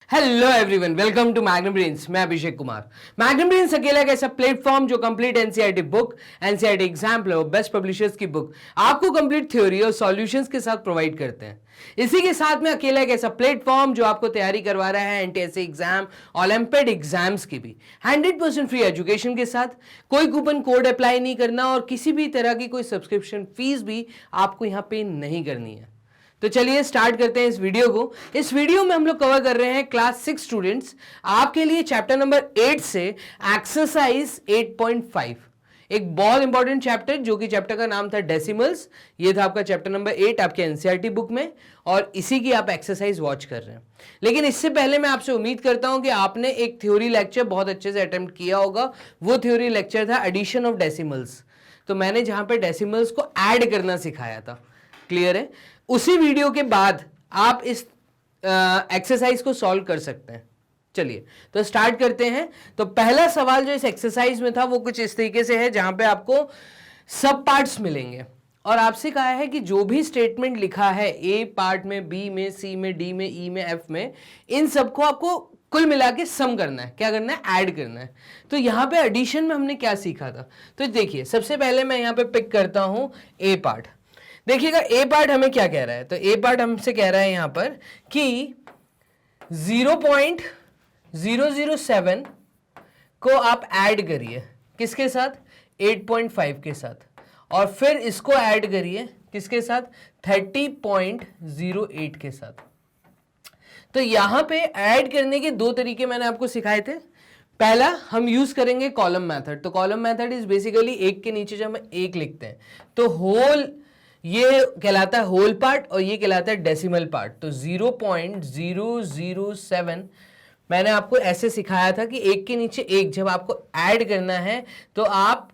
Hello everyone, welcome to Magnum Brains. मैं Abhishek Kumar. Magnum brains अकेला एक ऐसा प्लेटफॉर्म जो complete NCERT book, NCERT exemplar और बेस्ट पब्लिशर्स की बुक आपको कंप्लीट थ्योरी और सॉल्यूशंस के साथ प्रोवाइड करते हैं। इसी के साथ में अकेला एक ऐसा प्लेटफॉर्म जो आपको तैयारी करवा रहा है एनटीएससी एग्जाम, ओलंपियाड एग्जाम्स की भी 100% फ्री एजुकेशन के साथ। कोई कूपन कोड अप्लाई नहीं करना और किसी भी तरह की कोई सब्सक्रिप्शन फीस भी आपको यहाँ पे नहीं करनी है। तो चलिए स्टार्ट करते हैं इस वीडियो को। इस वीडियो में हम लोग कवर कर रहे हैं क्लास 6 स्टूडेंट्स आपके लिए चैप्टर नंबर 8 से एक्सरसाइज 8.5, एक बहुत इंपॉर्टेंट चैप्टर जो कि चैप्टर का नाम था डेसिमल्स। ये था आपका चैप्टर नंबर 8 आपके एनसीईआरटी बुक में और इसी की आप एक्सरसाइज वॉच कर रहे हैं। लेकिन इससे पहले मैं आपसे उम्मीद करता हूं कि आपने एक थ्योरी लेक्चर बहुत अच्छे से अटेम्प्ट किया होगा। वो थ्योरी लेक्चर था एडिशन ऑफ डेसिमल्स। तो मैंने जहां पे डेसिमल्स को ऐड करना सिखाया था, क्लियर है? उसी वीडियो के बाद आप इस एक्सरसाइज को सॉल्व कर सकते हैं। चलिए तो स्टार्ट करते हैं। तो पहला सवाल जो इस एक्सरसाइज में था वो कुछ इस तरीके से है, जहां पे आपको सब पार्ट्स मिलेंगे और आपसे कहा है कि जो भी स्टेटमेंट लिखा है ए पार्ट में, बी में, सी में, डी में, ई में, एफ में, इन सबको आपको कुल मिला के सम करना है। क्या करना है? ऐड करना है। तो यहां पे एडिशन में हमने क्या सीखा था? तो देखिए सबसे पहले मैं यहां पे पिक करता हूं ए पार्ट। देखिएगा ए पार्ट हमें क्या कह रहा है। तो ए पार्ट हमसे कह रहा है यहां पर कि 0.007 को आप ऐड करिए किसके साथ? 8.5 के साथ, और फिर इसको ऐड करिए किसके साथ? 30.08 के साथ। तो यहां पे ऐड करने के दो तरीके मैंने आपको सिखाए थे। पहला हम यूज करेंगे कॉलम मेथड। तो कॉलम मेथड इज बेसिकली एक के नीचे जब हम एक लिखते हैं तो होल, ये कहलाता है होल पार्ट और ये कहलाता है डेसिमल पार्ट। तो 0.007 मैंने आपको ऐसे सिखाया था कि एक के नीचे एक जब आपको ऐड करना है तो आप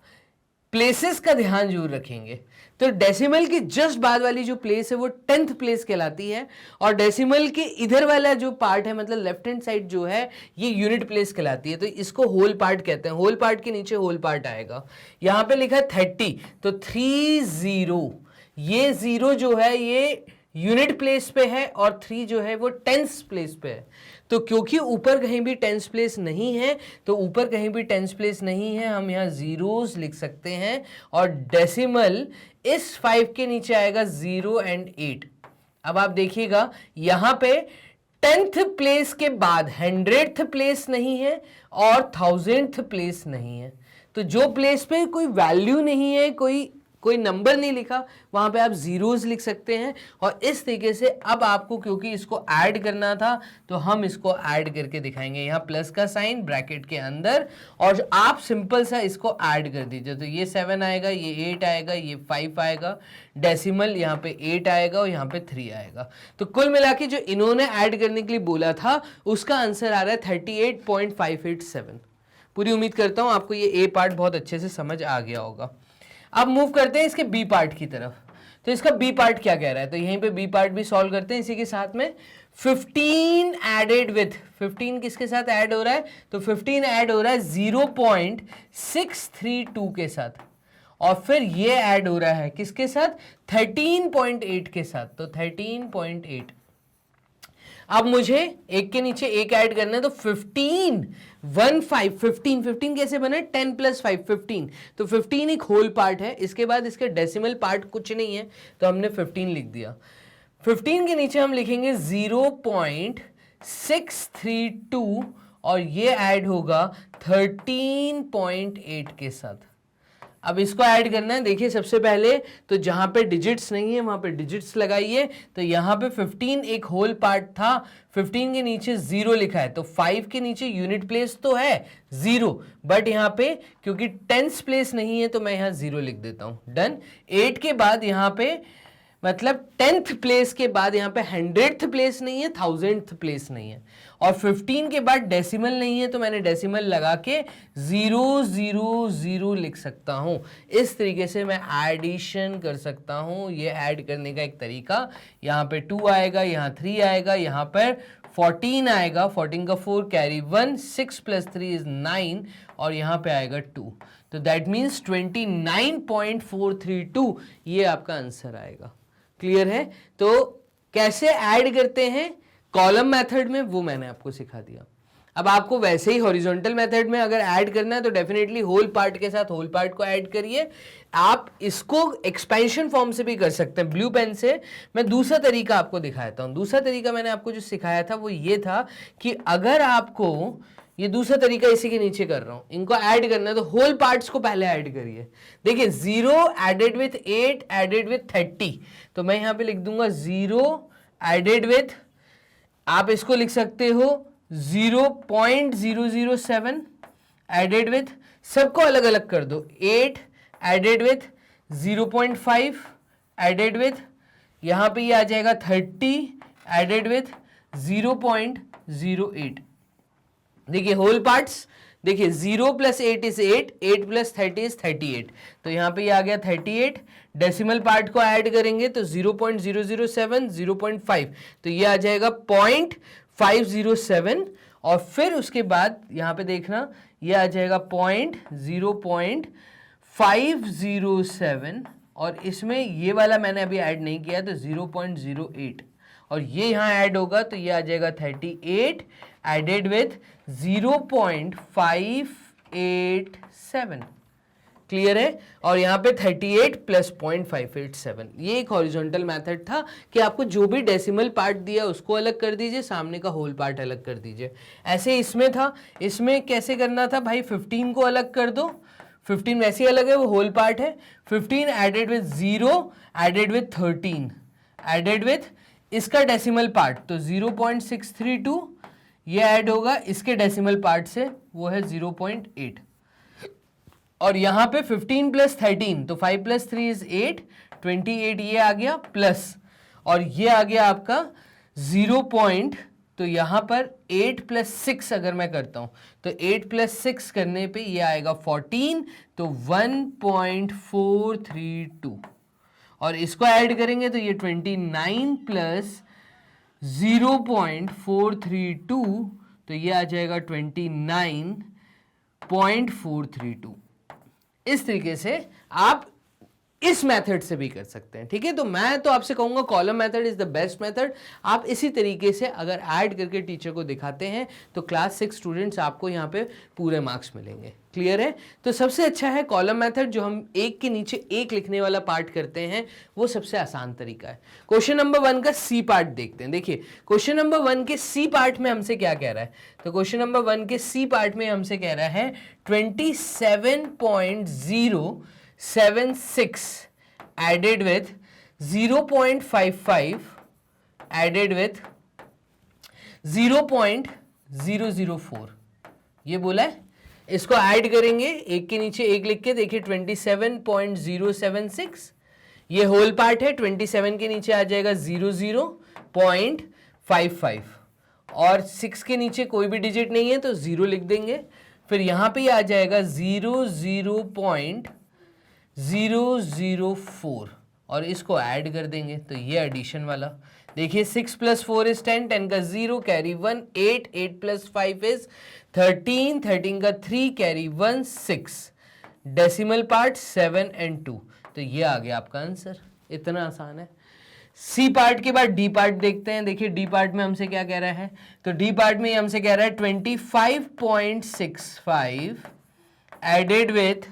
प्लेसेस का ध्यान जरूर रखेंगे। तो डेसिमल की जस्ट बाद वाली जो प्लेस है वो 10th प्लेस कहलाती है और डेसिमल के इधर वाला जो पार्ट है, मतलब लेफ्ट हैंड साइड जो है, ये यूनिट प्लेस कहलाती है। तो इसको होल पार्ट कहते हैं। होल पार्ट के नीचे होल पार्ट आएगा। यहां पे लिखा है 30, तो 30, ये 0 जो है ये यूनिट प्लेस पे है और 3 जो है वो 10th प्लेस पे है। तो क्योंकि ऊपर कहीं भी 10th प्लेस नहीं है, तो ऊपर कहीं भी 10th प्लेस नहीं है, हम यहाँ जीरोस लिख सकते हैं और डेसिमल इस 5 के नीचे आएगा 0 और 8। अब आप देखिएगा यहां पे 10th प्लेस के बाद 100th प्लेस नहीं है और 1000th प्लेस नहीं है। तो जो प्लेस पे कोई वैल्यू नहीं है, कोई नंबर नहीं लिखा, वहां पे आप जीरोस लिख सकते हैं। और इस तरीके से अब आपको, क्योंकि इसको ऐड करना था तो हम इसको ऐड करके दिखाएंगे। यहाँ प्लस का साइन ब्रैकेट के अंदर और आप सिंपल सा इसको ऐड कर दीजिए। तो ये 7 आएगा, ये 8 आएगा, ये 5 आएगा, डेसिमल यहाँ पे 8 आएगा और यहाँ पे 3 आएगा। तो कुल मिला के जो इन्होंने ऐड करने के लिए बोला था उसका आंसर आ रहा है 38.587। पूरी उम्मीद करता हूँ आपको ये ए पार्ट बहुत अच्छे से समझ आ गया होगा। अब मूव करते हैं इसके बी पार्ट की तरफ। तो इसका बी पार्ट क्या कह रहा है? तो यहीं पे बी पार्ट भी सॉल्व करते हैं। इसी के साथ में 15 एडेड विथ, 15 किसके साथ ऐड हो रहा है? तो 15 ऐड हो रहा है 0.632 के साथ और फिर ये ऐड हो रहा है किसके साथ? 13.8 के साथ। तो 13.8। अब मुझे एक के नीचे एक ऐड करना है तो 15 कैसे बना? 10 + 5 15। तो 15 एक होल पार्ट है। इसके बाद इसके डेसिमल पार्ट कुछ नहीं है तो हमने 15 लिख दिया। 15 के नीचे हम लिखेंगे 0.632 और ये ऐड होगा 13.8 के साथ। अब इसको ऐड करना है। देखिए सबसे पहले तो जहां पे डिजिट्स नहीं है वहां पे डिजिट्स लगाइए। तो यहां पे 15 एक होल पार्ट था, 15 के नीचे 0 लिखा है तो 5 के नीचे यूनिट प्लेस तो है 0, बट यहां पे क्योंकि 10th प्लेस नहीं है तो मैं यहां 0 लिख देता हूं। डन। 8 के बाद यहां पे मतलब 10th प्लेस के बाद यहां पे 100th प्लेस नहीं है, 1000th प्लेस नहीं है और 15 के बाद डेसिमल नहीं है तो मैंने डेसिमल लगा के 000 लिख सकता हूं। इस तरीके से मैं एडिशन कर सकता हूं। ये ऐड करने का एक तरीका। यहां पे 2 आएगा, यहां 3 आएगा, यहां पर 14 आएगा, 14 का 4 कैरी 1, 6 + 3 इज 9 और यहां पे आएगा 2। तो दैट मीन्स 29.432 ये आपका आंसर आएगा। क्लियर है? तो कैसे ऐड करते हैं? कॉलम मेथड में वो मैंने आपको सिखा दिया। अब आपको वैसे ही हॉरिजॉन्टल मेथड में अगर ऐड करना है तो डेफिनेटली होल पार्ट के साथ होल पार्ट को ऐड करिए। आप इसको एक्सपेंशन फॉर्म से भी कर सकते हैं। ब्लू पेन से मैं दूसरा तरीका आपको दिखाता हूं। दूसरा तरीका मैंने आपको जो सिखाया था वो ये था कि अगर आपको ये दूसरा तरीका इसी के नीचे कर रहा हूं, इनको ऐड करना है तो होल पार्ट्स को पहले ऐड करिए। देखिए 0 एडेड विथ 8 एडेड विथ 30, तो मैं यहां पे लिख दूंगा 0 एडेड विथ, आप इसको लिख सकते हो 0.007 एडेड विथ, सबको अलग अलग कर दो, 8 एडेड विथ 0.5 एडेड विथ, यहां पे ये आ जाएगा 30 एडेड विथ 0.08। देखिए होल पार्ट्स, देखिए 0 + 8 इज 8, 8 + 30 इज 38, तो यहां पे ये आ गया 38। डेसिमल पार्ट को ऐड करेंगे तो 0.007 0.5, तो ये आ जाएगा 0.507, और फिर उसके बाद यहां पे देखना ये आ जाएगा 0.507, और इसमें ये वाला मैंने अभी ऐड नहीं किया तो 0.08, और ये यहां ऐड होगा तो ये आ जाएगा 38 एडेड विथ 0.587। क्लियर है? और यहाँ पे 38 + 0.587, ये एक हॉरिजॉन्टल मेथड था कि आपको जो भी डेसिमल पार्ट दिया उसको अलग कर दीजिए, सामने का होल पार्ट अलग कर दीजिए। ऐसे इसमें था, इसमें कैसे करना था भाई, 15 को अलग कर दो, 15 वैसे ही अलग है, वो होल पार्ट है। 15 added with 0 added with 13 added with इसका डेसिमल पार्ट, तो 0.632 ये ऐड होगा इसके डेसिमल पार्ट से, वो है 0.8, और यहां पे 15 + 13, तो 5 + 3 इज 8, 28 ये आ गया प्लस, और ये आ गया आपका 0. तो यहां पर 8 + 6 अगर मैं करता हूं तो 8 + 6 करने पे ये आएगा 14, तो 1.432, और इसको ऐड करेंगे तो ये 29 + 0.432, तो ये आ जाएगा 29.432। इस तरीके से आप इस मेथड से भी कर सकते हैं, ठीक है। तो मैं तो आपसे कहूंगा column method is the best method. आप इसी तरीके से अगर ऐड करके टीचर को दिखाते हैं तो क्लास 6 स्टूडेंट्स आपको यहाँ पे पूरे मार्क्स मिलेंगे। क्लियर है? तो सबसे अच्छा है कॉलम मेथड, जो हम एक के नीचे एक लिखने वाला पार्ट करते हैं, वो सबसे आसान तरीका है। क्वेश्चन नंबर 1 का सी पार्ट देखते हैं। देखिए क्वेश्चन नंबर 1 के सी पार्ट में हमसे क्या कह रहा है, तो क्वेश्चन नंबर 1 के सी पार्ट में हमसे कह रहा है 27.076 added with 0.55 added with 0.004, ये बोला है। इसको ऐड करेंगे एक के नीचे एक लिख के, देखिए 27.076, ये होल पार्ट है, 27 के नीचे आ जाएगा 00.55, और 6 के नीचे कोई भी डिजिट नहीं है तो 0 लिख देंगे। फिर यहाँ पे आ जाएगा 0.004, और इसको ऐड कर देंगे तो ये एडिशन वाला। देखिए 6 + 4 इज 10, 10 का 0 कैरी 1, 8, 8 + 5 इज 13, 13 का 3 कैरी 1, 6, डेसिमल पार्ट 7 और 2, तो ये आ गया आपका आंसर। इतना आसान है। सी पार्ट के बाद डी पार्ट देखते हैं। देखिए डी पार्ट में हमसे क्या कह रहा है, तो डी पार्ट में हमसे कह रहा है 25.65 एडेड विथ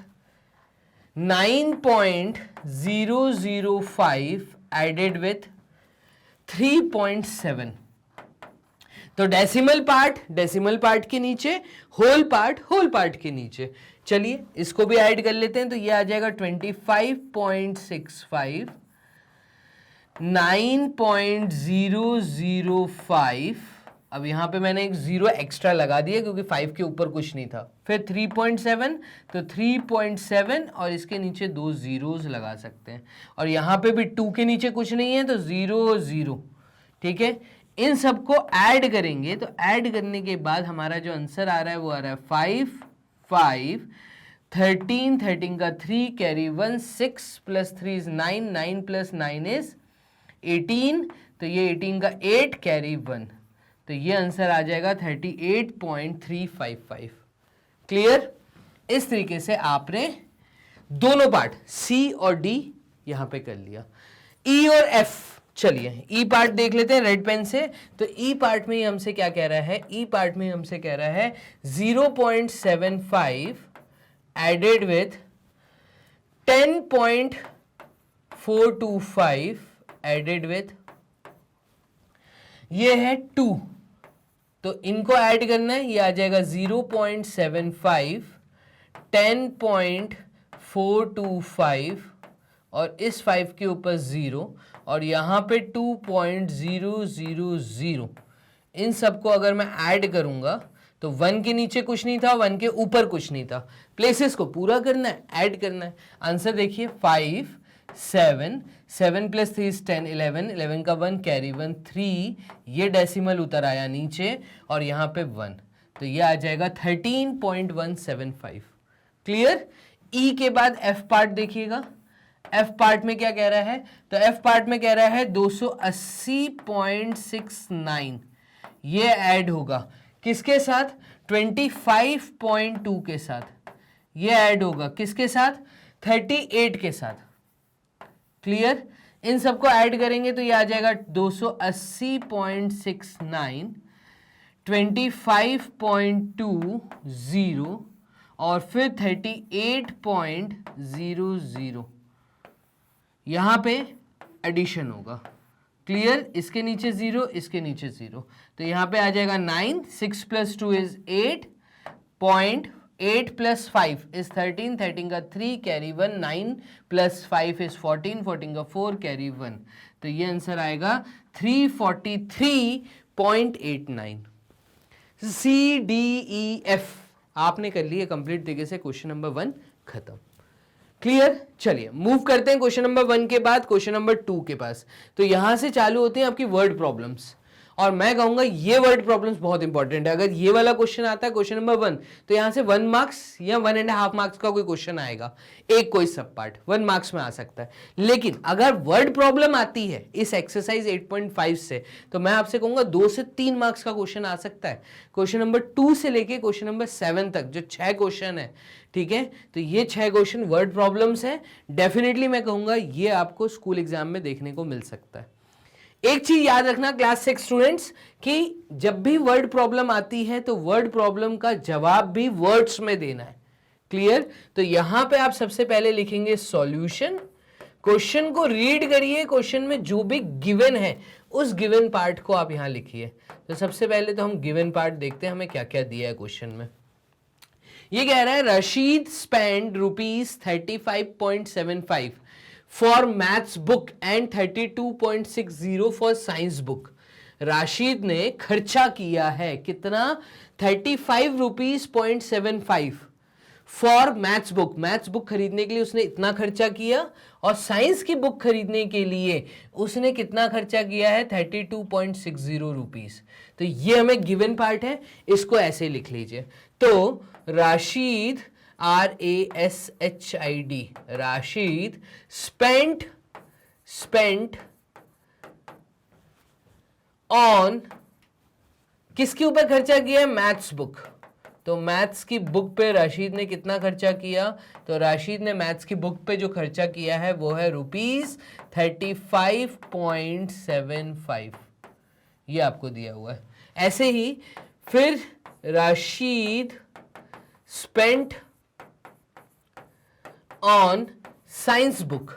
9.005 एडेड विथ 3.7, तो डेसिमल पार्ट के नीचे, होल पार्ट के नीचे। चलिए इसको भी ऐड कर लेते हैं, तो ये आ जाएगा 25.65 9.005, अब यहां पे मैंने एक 0 एक्स्ट्रा लगा दिया क्योंकि 5 के ऊपर कुछ नहीं था। फिर 3.7, तो 3.7 और इसके नीचे 2 zeros लगा सकते हैं, और यहां पे भी 2 के नीचे कुछ नहीं है तो 0 0, ठीक है। इन सबको ऐड करेंगे, तो ऐड करने के बाद हमारा जो आंसर आ रहा है वो आ रहा है 5 5 13, 13 का 3 कैरी 1, 6 + 3 इज 9, 9 + 9 इज 18, तो ये 18 का 8 कैरी 1, तो ये आंसर आ जाएगा 38.355। क्लियर? इस तरीके से आपने दोनों पार्ट सी और डी यहां पे कर लिया। ई और एफ चलिए ई पार्ट देख लेते हैं रेड पेन से। तो ई पार्ट में ही हमसे क्या कह रहा है, ई पार्ट में हमसे कह रहा है 0.75 एडेड विथ 10.425 एडेड विथ, ये है 2, तो इनको ऐड करना है, ये आ जाएगा 0.75 10.425 और इस 5 के ऊपर 0 और यहाँ पे 2.000। इन सबको अगर मैं ऐड करूंगा तो 1 के नीचे कुछ नहीं था, 1 के ऊपर कुछ नहीं था, प्लेसेस को पूरा करना है, ऐड करना है। आंसर देखिए 5 7 7 प्लस 3 इज 10 11 11 का 1 कैरी 1 3, ये डेसिमल उतर आया नीचे और यहाँ पे 1, तो ये आ जाएगा 13.175। क्लियर। ई के बाद एफ पार्ट देखिएगा, एफ पार्ट में क्या कह रहा है, तो एफ पार्ट में कह रहा है 280.69, ये ऐड होगा किसके साथ, 25.2 के साथ, ये ऐड होगा किसके साथ, 38 के साथ। क्लियर। इन सबको ऐड करेंगे तो ये आ जाएगा 280.69 25.20 और फिर 38.00, यहां पे एडिशन होगा। क्लियर। इसके नीचे 0, इसके नीचे 0, तो यहां पे आ जाएगा 9, 6 प्लस 2 इज 8, 8 प्लस 5 इज 13, 13 का 3 कैरी 1, 9 प्लस 5 इज 14, 14 का 4 कैरी 1, तो ये आंसर आएगा 343.89। सी डी ई एफ आपने कर लिया कंप्लीट तरीके से, क्वेश्चन नंबर 1 खत्म। क्लियर। चलिए मूव करते हैं क्वेश्चन नंबर 1 के बाद क्वेश्चन नंबर 2 के पास। तो यहां से चालू होते हैं आपकी वर्ड प्रॉब्लम्स, और मैं कहूंगा ये वर्ड प्रॉब्लम्स बहुत इंपॉर्टेंट है। अगर ये वाला क्वेश्चन आता है क्वेश्चन नंबर 1, तो यहां से 1 मार्क्स या 1.5 मार्क्स का कोई क्वेश्चन आएगा, एक कोई सब पार्ट 1 मार्क्स में आ सकता है। लेकिन अगर वर्ड प्रॉब्लम आती है इस एक्सरसाइज 8.5 से, तो मैं आपसे कहूंगा 2 से 3 मार्क्स का क्वेश्चन आ सकता है। क्वेश्चन नंबर 2 से लेके क्वेश्चन नंबर 7 तक जो 6 क्वेश्चन है, ठीक है, तो ये 6 क्वेश्चन वर्ड प्रॉब्लम्स है। डेफिनेटली मैं कहूंगा ये आपको स्कूल एग्जाम में देखने को मिल सकता है। एक चीज याद रखना क्लास 6 स्टूडेंट्स, कि जब भी वर्ड प्रॉब्लम आती है तो वर्ड प्रॉब्लम का जवाब भी वर्ड्स में देना है। क्लियर। तो यहां पे आप सबसे पहले लिखेंगे सॉल्यूशन, क्वेश्चन को रीड करिए, क्वेश्चन में जो भी गिवन है उस गिवन पार्ट को आप यहां लिखिए। तो सबसे पहले तो हम गिवन पार्ट देखते हैं हमें क्या क्या दिया है क्वेश्चन में। ये कह रहा है Rashid spend ₹35.75 for maths book and 32.60 for science book. Rashid ने खर्चा किया है कितना, 35.75 for maths book, maths book खरीदने के लिए उसने इतना खर्चा किया, और साइंस की बुक खरीदने के लिए उसने कितना खर्चा किया है, 32.60 रुपीज। तो ये हमें गिवन पार्ट है, इसको ऐसे लिख लीजिए। तो Rashid RASHID, Rashid spent on, किसके ऊपर खर्चा किया है, मैथ्स बुक। तो मैथ्स की बुक पे राशिद ने कितना खर्चा किया, तो राशिद ने मैथ्स की बुक पे जो खर्चा किया है वो है ₹35.75, ये आपको दिया हुआ है। ऐसे ही फिर Rashid spent on science book,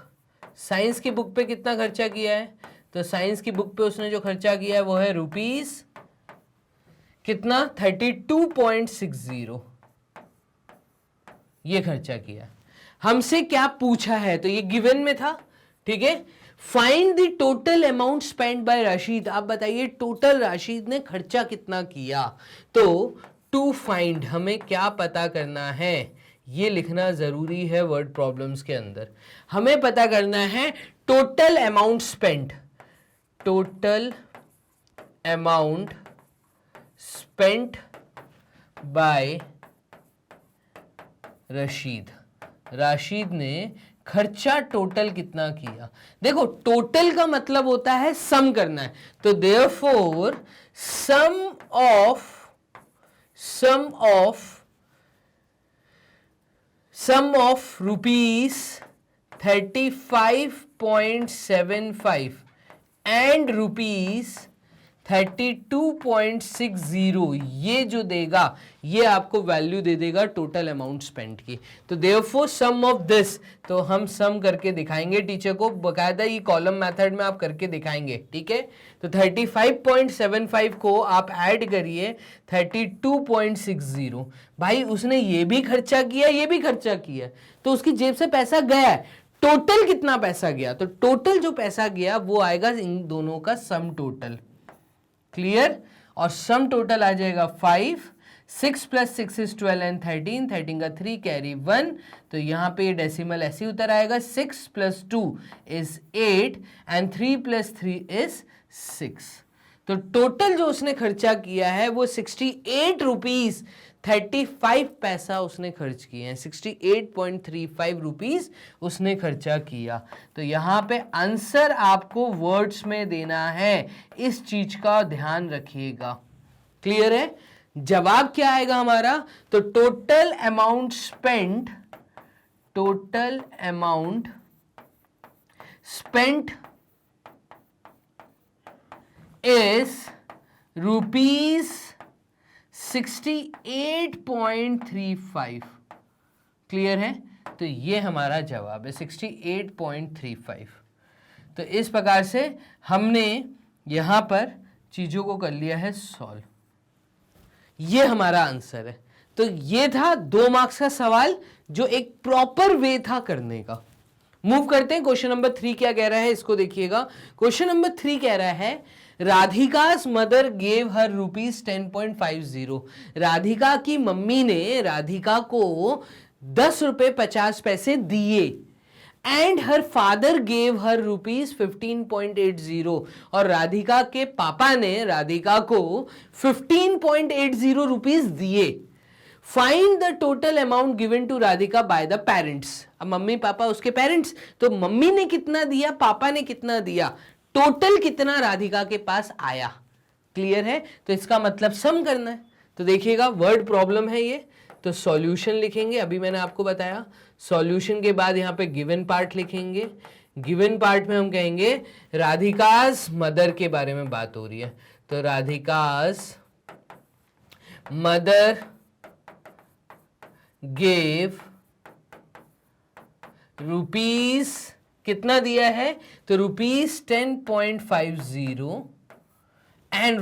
science की बुक पे कितना खर्चा किया है, तो साइंस की बुक पे उसने जो खर्चा किया है वो है रुपीस कितना, 32.60, ये खर्चा किया। हमसे क्या पूछा है, तो ये गिवन में था, ठीक है। Find the total amount spend by Rashid, आप बताइए टोटल राशिद ने खर्चा कितना किया। तो टू फाइंड हमें क्या पता करना है, ये लिखना जरूरी है वर्ड प्रॉब्लम्स के अंदर। हमें पता करना है total amount spend, total amount spent by Rashid, Rashid ने खर्चा टोटल कितना किया। देखो टोटल का मतलब होता है सम करना है, तो therefore sum of rupees 35.75 and ₹32.60, ये जो देगा ये आपको वैल्यू दे देगा टोटल अमाउंट स्पेंड की। तो देयरफॉर सम ऑफ दिस, तो हम सम करके दिखाएंगे टीचर को, बकायदा ये कॉलम मेथड में आप करके दिखाएंगे, ठीक है। तो 35.75 को आप ऐड करिए 32.60, भाई उसने ये भी खर्चा किया ये भी खर्चा किया, तो उसकी जेब से पैसा गया है। टोटल कितना पैसा गया, तो टोटल जो पैसा गया वो आएगा इन दोनों का सम टोटल, क्लियर। और सम टोटल आ जाएगा 5, 6 + 6 is 12 and 13, 13 का 3 कैरी 1, तो यहाँ पे डेसिमल ऐसे उतर आएगा, 6 + 2 is 8 and 3 + 3 is 6। तो टोटल जो उसने खर्चा किया है वो 68.35 उसने खर्च किए हैं, 68.35 रुपीज उसने खर्चा किया। तो यहाँ पे आंसर आपको वर्ड्स में देना है, इस चीज का ध्यान रखिएगा, क्लियर है। जवाब क्या आएगा हमारा, तो total amount spent, total amount spent is ₹68.35, clear है। तो ये हमारा जवाब है 68.35। तो इस प्रकार से हमने यहां पर चीजों को कर लिया है सॉल्व, ये हमारा आंसर है। तो ये था 2 मार्क्स का सवाल जो एक प्रॉपर वे था करने का। मूव करते हैं, क्वेश्चन नंबर 3 क्या कह रहा है इसको देखिएगा। क्वेश्चन नंबर 3 कह रहा है राधिका's मदर गेव हर ₹10.50, राधिका की मम्मी ने राधिका को 10 रुपए 50 पैसे दिए, and her father gave her ₹15.80, और राधिका के पापा ने राधिका को 15.80 रुपीज दिए। Find the total amount given to Radhika by the parents. अब मम्मी पापा उसके पेरेंट्स, तो मम्मी ने कितना दिया पापा ने कितना दिया, टोटल कितना राधिका के पास आया, क्लियर है। तो इसका मतलब सम करना है। तो देखिएगा वर्ड प्रॉब्लम है ये, तो सॉल्यूशन लिखेंगे, अभी मैंने आपको बताया। सॉल्यूशन के बाद यहाँ पे गिवन पार्ट लिखेंगे। गिवन पार्ट में हम कहेंगे राधिका's मदर के बारे में बात हो रही है, तो राधिका's मदर गेव रुपीस, कितना दिया है, तो ₹10.50, एंड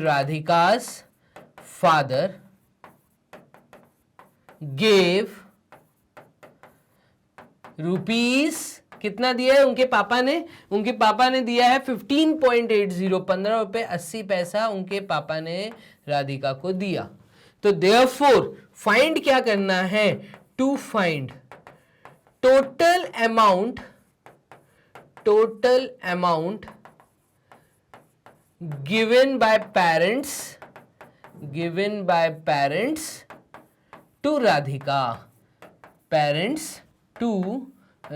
राधिका's फादर गेव रुपीस, कितना दिया है उनके पापा ने दिया है 15.80, 15 रुपए 80 पैसा उनके पापा ने राधिका को दिया। तो देयरफॉर फाइंड क्या करना है, to find total amount given by parents to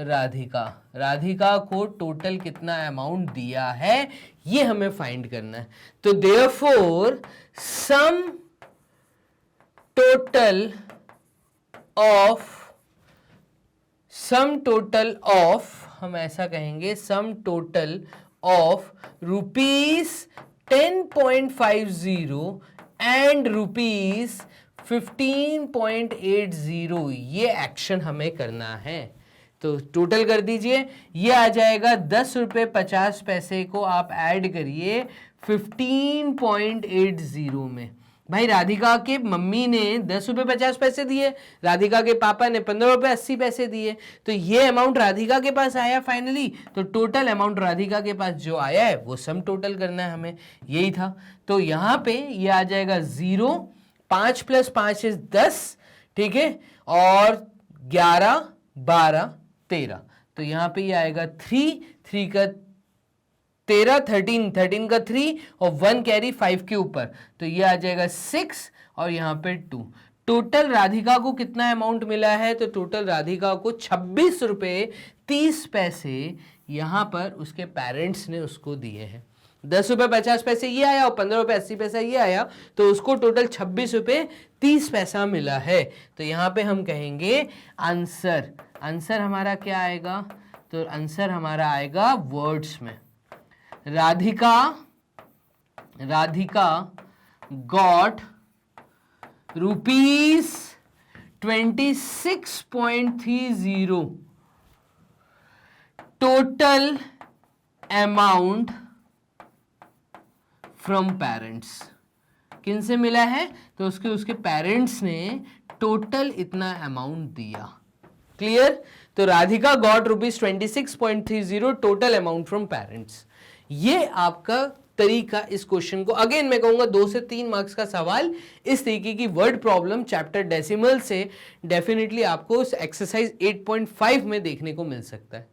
Radhika, Radhika को टोटल कितना अमाउंट दिया है ये हमें फाइंड करना है। तो देयरफॉर सम टोटल ऑफ हम ऐसा कहेंगे, सम टोटल ऑफ ₹10.50 एंड ₹15.80, ये एक्शन हमें करना है। तो टोटल कर दीजिए, ये आ जाएगा 10 रुपए 50 पैसे को आप ऐड करिए 15.80 में। भाई राधिका के मम्मी ने 10 रुपए 50 पैसे दिए, राधिका के पापा ने 15 रुपए 80 पैसे दिए, तो ये अमाउंट राधिका के पास आया फाइनली। तो टोटल अमाउंट राधिका के पास जो आया है वो सम टोटल करना है हमें, यही था। तो यहाँ पे ये आ जाएगा 0, 5 + 5 is 10, ठीक है, और 11, 12, 13, तो यहाँ पे ये आएगा 3 का 13, 13 का 3 और 1 कैरी 5 के ऊपर, तो ये आ जाएगा 6 और यहाँ पे 2। टोटल राधिका को कितना अमाउंट मिला है, तो टोटल राधिका को 26 रुपए 30 पैसे यहाँ पर उसके पेरेंट्स ने उसको दिए हैं। 10 रुपए 50 पैसे ये आया और 15 रुपए 80 पैसा ये आया, तो उसको टोटल 26 रुपए 30 पैसा मिला है। तो यहाँ पे हम कहेंगे आंसर हमारा क्या आएगा, तो आंसर हमारा आएगा वर्ड्स में। Radhika got ₹26.30 total amount from parents. किन से मिला है? तो उसके पेरेंट्स ने टोटल इतना अमाउंट दिया। क्लियर? तो Radhika got ₹26.30 total amount from parents. ये आपका तरीका इस क्वेश्चन को, अगेन मैं कहूंगा 2 से 3 मार्क्स का सवाल इस तरीके की वर्ड प्रॉब्लम चैप्टर डेसिमल से डेफिनेटली आपको एक्सरसाइज 8.5 में देखने को मिल सकता है।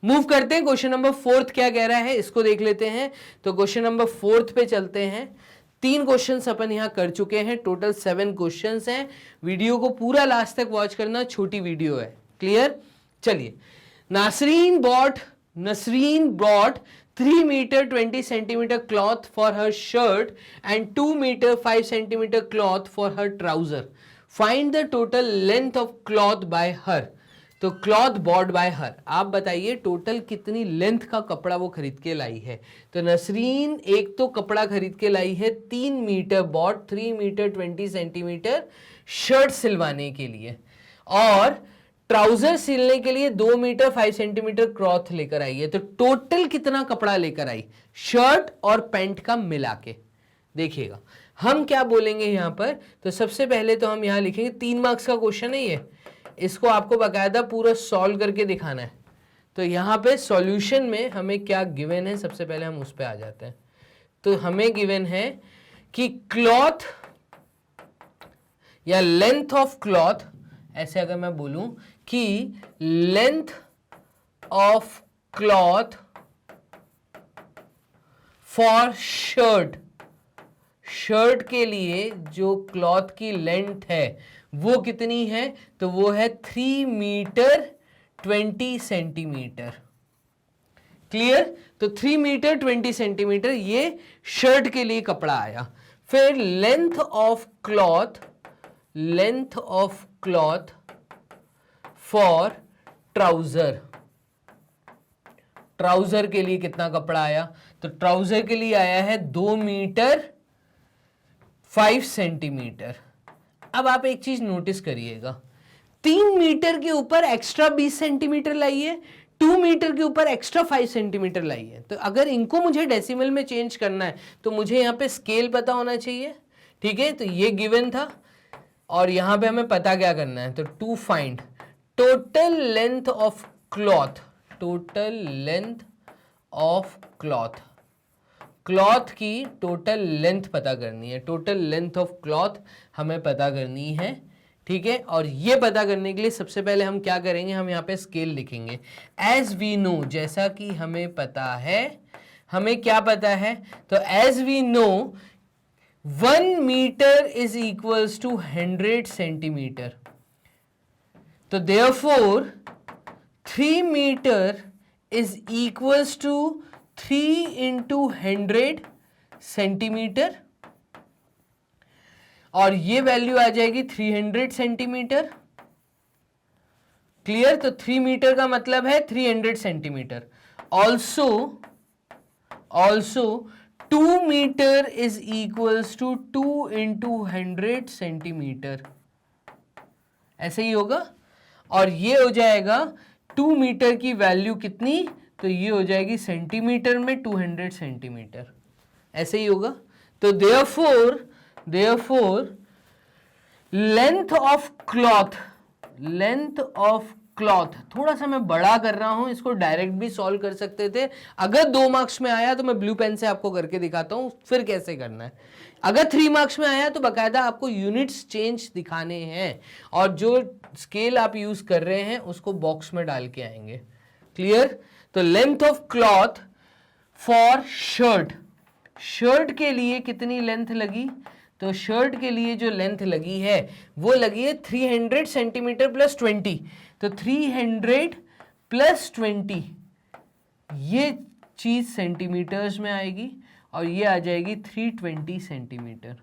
मूव करते हैं, क्वेश्चन नंबर 4 क्या कह रहा है इसको देख लेते हैं। तो क्वेश्चन नंबर 4 पे चलते हैं। 3 क्वेश्चंस अपन यहां कर चुके हैं, टोटल 7 क्वेश्चंस हैं। वीडियो को पूरा लास्ट तक वॉच करना, छोटी वीडियो है। क्लियर? चलिए, Nasreen brought 3 metre 20 centimetre cloth for her shirt and 2 metre 5 centimetre cloth for her trouser. Find the total length of cloth by her. तो क्लॉथ बॉट बाय हर, आप बताइए टोटल कितनी लेंथ का कपड़ा वो खरीद के लाई है। तो नसरीन एक तो कपड़ा खरीद के लाई है 3 metre bought 3 metre 20 centimetre shirt सिलवाने के लिए, और ट्राउजर सिलने के लिए 2 मीटर 5 सेंटीमीटर क्लॉथ लेकर आई है। तो टोटल कितना कपड़ा लेकर आई शर्ट और पैंट का मिला के? देखिएगा हम क्या बोलेंगे यहां पर। तो सबसे पहले तो हम यहां लिखेंगे, 3 मार्क्स का क्वेश्चन है ये, इसको आपको बाकायदा पूरा सॉल्व करके दिखाना है। तो यहाँ पे सॉल्यूशन में हमें क्या गिवन है, सबसे पहले हम उस पे आ जाते हैं। तो हमें गिवन है कि क्लॉथ या लेंथ ऑफ क्लॉथ, ऐसे अगर मैं बोलूं कि length of cloth for shirt के लिए जो क्लॉथ की लेंथ है वो कितनी है? तो वो है 3 मीटर 20 सेंटीमीटर। क्लियर? तो 3 मीटर 20 सेंटीमीटर ये शर्ट के लिए कपड़ा आया। फिर length of cloth for trouser के लिए कितना कपड़ा आया? तो ट्राउजर के लिए आया है 2 मीटर 5 सेंटीमीटर। अब आप एक चीज नोटिस करिएगा, 3 मीटर के ऊपर एक्स्ट्रा 20 सेंटीमीटर लाइए, 2 मीटर के ऊपर एक्स्ट्रा 5 सेंटीमीटर लाइए। तो अगर इनको मुझे डेसिमल में चेंज करना है तो मुझे यहाँ पे स्केल पता होना चाहिए। ठीक है, तो ये गिवन था और यहाँ पे हमें पता क्या करना है। तो to find total length of cloth की टोटल लेंथ पता करनी है। टोटल लेंथ ऑफ क्लॉथ हमें पता करनी है। ठीक है, और ये पता करने के लिए सबसे पहले हम क्या करेंगे, हम यहाँ पे स्केल लिखेंगे। एज वी नो, जैसा कि हमें पता है, हमें क्या पता है? तो as we know 1 metre is equals to 100 centimetre. तो therefore 3 metre is equals to 3 into 100 centimetre, और ये वैल्यू आ जाएगी 300 सेंटीमीटर। क्लियर? तो 3 मीटर का मतलब है 300 centimetre. Also 2 metre is equals to 2 into 100 centimetre. ऐसे ही होगा, और ये हो जाएगा 2 मीटर की वैल्यू कितनी? तो ये हो जाएगी सेंटीमीटर में 200 सेंटीमीटर। ऐसे ही होगा। तो देयरफॉर लेंथ ऑफ क्लॉथ, थोड़ा सा मैं बड़ा कर रहा हूं, इसको डायरेक्ट भी सॉल्व कर सकते थे। अगर 2 मार्क्स में आया तो मैं ब्लू पेन से आपको करके दिखाता हूं फिर कैसे करना है। अगर 3 मार्क्स में आया तो बाकायदा आपको यूनिट्स चेंज दिखाने हैं, और जो स्केल आप यूज कर रहे हैं उसको बॉक्स में डाल के आएंगे। क्लियर? तो length of cloth for shirt के लिए कितनी लेंथ लगी? तो शर्ट के लिए जो लेंथ लगी है वो लगी है 300 सेंटीमीटर प्लस 20। तो 300 प्लस 20 ये चीज सेंटीमीटर्स में आएगी, और ये आ जाएगी 320 सेंटीमीटर।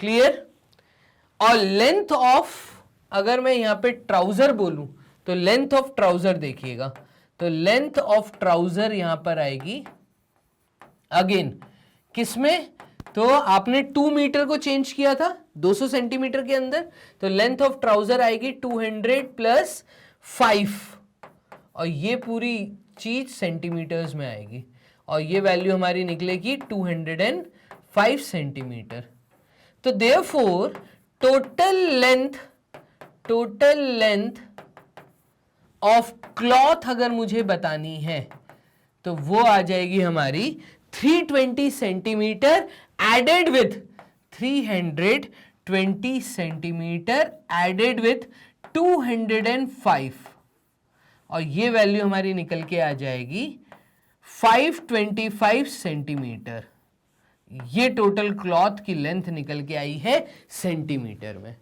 क्लियर? और लेंथ ऑफ, अगर मैं यहां पे ट्राउजर बोलूं तो लेंथ ऑफ ट्राउजर देखिएगा, तो लेंथ ऑफ ट्राउजर यहां पर आएगी अगेन किसमें, तो आपने 2 मीटर को चेंज किया था 200 सेंटीमीटर के अंदर, तो लेंथ ऑफ ट्राउजर आएगी 200 प्लस 5 और ये पूरी चीज सेंटीमीटर्स में आएगी और ये वैल्यू हमारी निकलेगी 205 सेंटीमीटर। तो therefore total length of cloth अगर मुझे बतानी है तो वो आ जाएगी हमारी 320 centimetre added with 320 centimetre added with 205 और ये वैल्यू हमारी निकल के आ जाएगी 525 सेंटीमीटर। ये टोटल क्लॉथ की लेंथ निकल के आई है सेंटीमीटर में।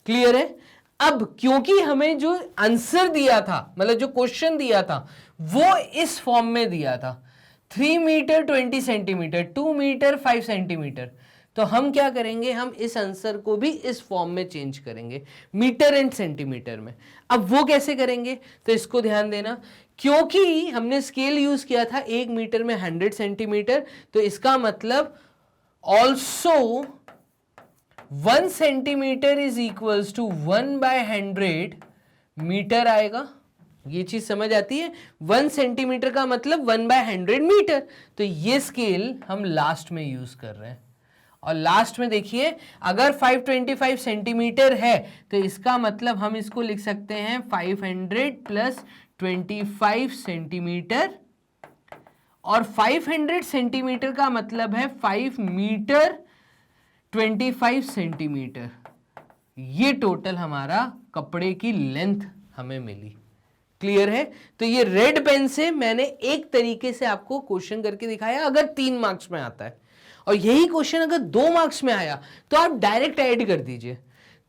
क्लियर है? अब क्योंकि हमें जो आंसर दिया था, मतलब जो क्वेश्चन दिया था वो इस फॉर्म में दिया था 3 मीटर 20 सेंटीमीटर, 2 मीटर 5 सेंटीमीटर, तो हम क्या करेंगे, हम इस आंसर को भी इस फॉर्म में चेंज करेंगे मीटर एंड सेंटीमीटर में। अब वो कैसे करेंगे, तो इसको ध्यान देना, क्योंकि हमने स्केल यूज किया था 1 मीटर में 100 सेंटीमीटर, तो इसका मतलब also 1 centimetre is equals to 1/100 metre आएगा। ये चीज समझ आती है? 1 सेंटीमीटर का मतलब 1/100 मीटर। तो ये स्केल हम लास्ट में यूज कर रहे हैं और लास्ट में देखिए अगर 525 सेंटीमीटर है तो इसका मतलब हम इसको लिख सकते हैं 500 प्लस 25 सेंटीमीटर और 500 सेंटीमीटर का मतलब है 5 मीटर 25 सेंटीमीटर। ये टोटल हमारा कपड़े की लेंथ हमें मिली। क्लियर है? तो ये रेड पेन से मैंने एक तरीके से आपको क्वेश्चन करके दिखाया अगर 3 मार्क्स में आता है, और यही क्वेश्चन अगर 2 मार्क्स में आया तो आप डायरेक्ट ऐड कर दीजिए।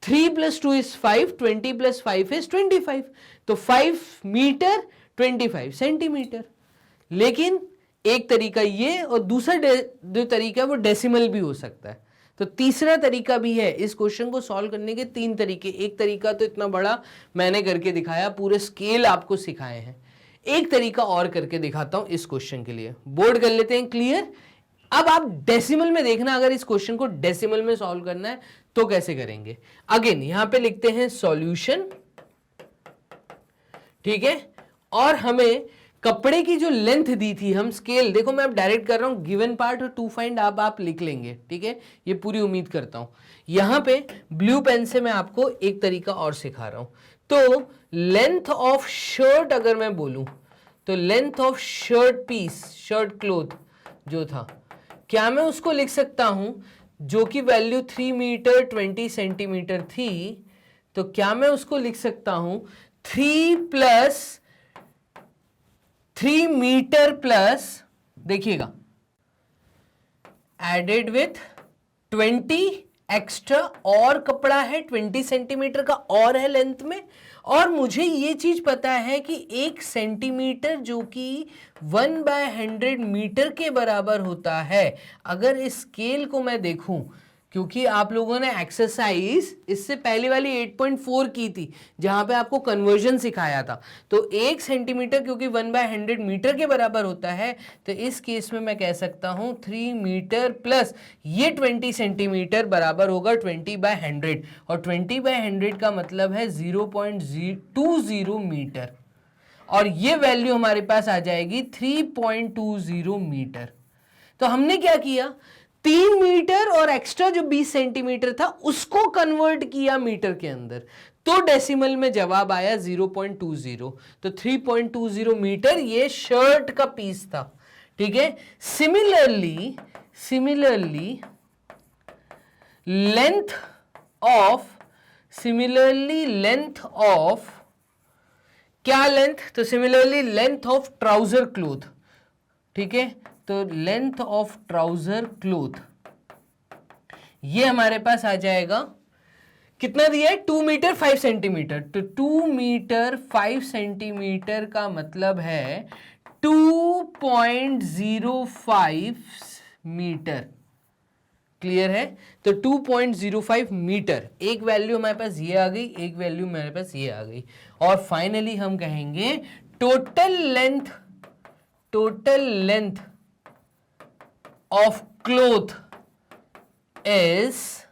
3 + 2 = 5, 20 + 5 = 25, तो 5 मीटर 25 सेंटीमीटर। लेकिन एक तरीका ये और दूसरा जो तरीका वो डेसिमल भी हो सकता है। तो तीसरा तरीका भी है। इस क्वेश्चन को सॉल्व करने के 3 तरीके, एक तरीका तो इतना बड़ा मैंने करके दिखाया, पूरे स्केल आपको सिखाए हैं। एक तरीका और करके दिखाता हूं इस क्वेश्चन के लिए, बोर्ड कर लेते हैं। क्लियर? अब आप डेसिमल में देखना, अगर इस क्वेश्चन को डेसिमल में सॉल्व करना है तो कैसे करेंगे। अगेन यहां पे लिखते हैं सॉल्यूशन, ठीक है, और हमें कपड़े की जो लेंथ दी थी, हम स्केल, देखो मैं अब डायरेक्ट कर रहा हूं, गिवन पार्ट और टू फाइंड आप लिख लेंगे, ठीक है, ये पूरी उम्मीद करता हूं। यहां पे ब्लू पेन से मैं आपको एक तरीका और सिखा रहा हूं। तो लेंथ ऑफ शर्ट अगर मैं बोलूं तो length of shirt piece, shirt cloth जो था, क्या मैं उसको लिख सकता हूं, जो कि वैल्यू 3 मीटर 20 सेंटीमीटर थी, तो क्या मैं उसको लिख सकता हूं 3 मीटर प्लस, देखिएगा, एडेड विथ 20 एक्स्ट्रा और कपड़ा है 20 सेंटीमीटर का और है लेंथ में, और मुझे ये चीज पता है कि 1 सेंटीमीटर जो कि 1/100 मीटर के बराबर होता है। अगर इस स्केल को मैं देखूं, क्योंकि आप लोगों ने एक्सरसाइज इससे पहले वाली 8.4 की थी जहां पे आपको कन्वर्जन सिखाया था, तो 1 सेंटीमीटर क्योंकि 1/100 मीटर के बराबर होता है, तो इस केस में मैं कह सकता हूं 3 मीटर प्लस ये 20 सेंटीमीटर बराबर होगा 20/100, और 20/100 का मतलब है 0.20 मीटर, और ये वैल्यू हमारे पास आ जाएगी 3.20 मीटर। तो हमने क्या किया, 3 मीटर और एक्स्ट्रा जो 20 सेंटीमीटर था उसको कन्वर्ट किया मीटर के अंदर, तो डेसिमल में जवाब आया 0.20, तो 3.20 मीटर ये शर्ट का पीस था, ठीक है। सिमिलरली लेंथ ऑफ क्या लेंथ, तो similarly length of trouser cloth, ठीक है, तो लेंथ ऑफ ट्राउजर क्लोथ ये हमारे पास आ जाएगा, कितना दिया है, 2 मीटर 5 सेंटीमीटर, तो 2 मीटर 5 सेंटीमीटर का मतलब है 2.05 मीटर, क्लियर है? तो 2.05 मीटर, एक वैल्यू हमारे पास ये आ गई, एक वैल्यू हमारे पास ये आ गई, और फाइनली हम कहेंगे total length of cloth is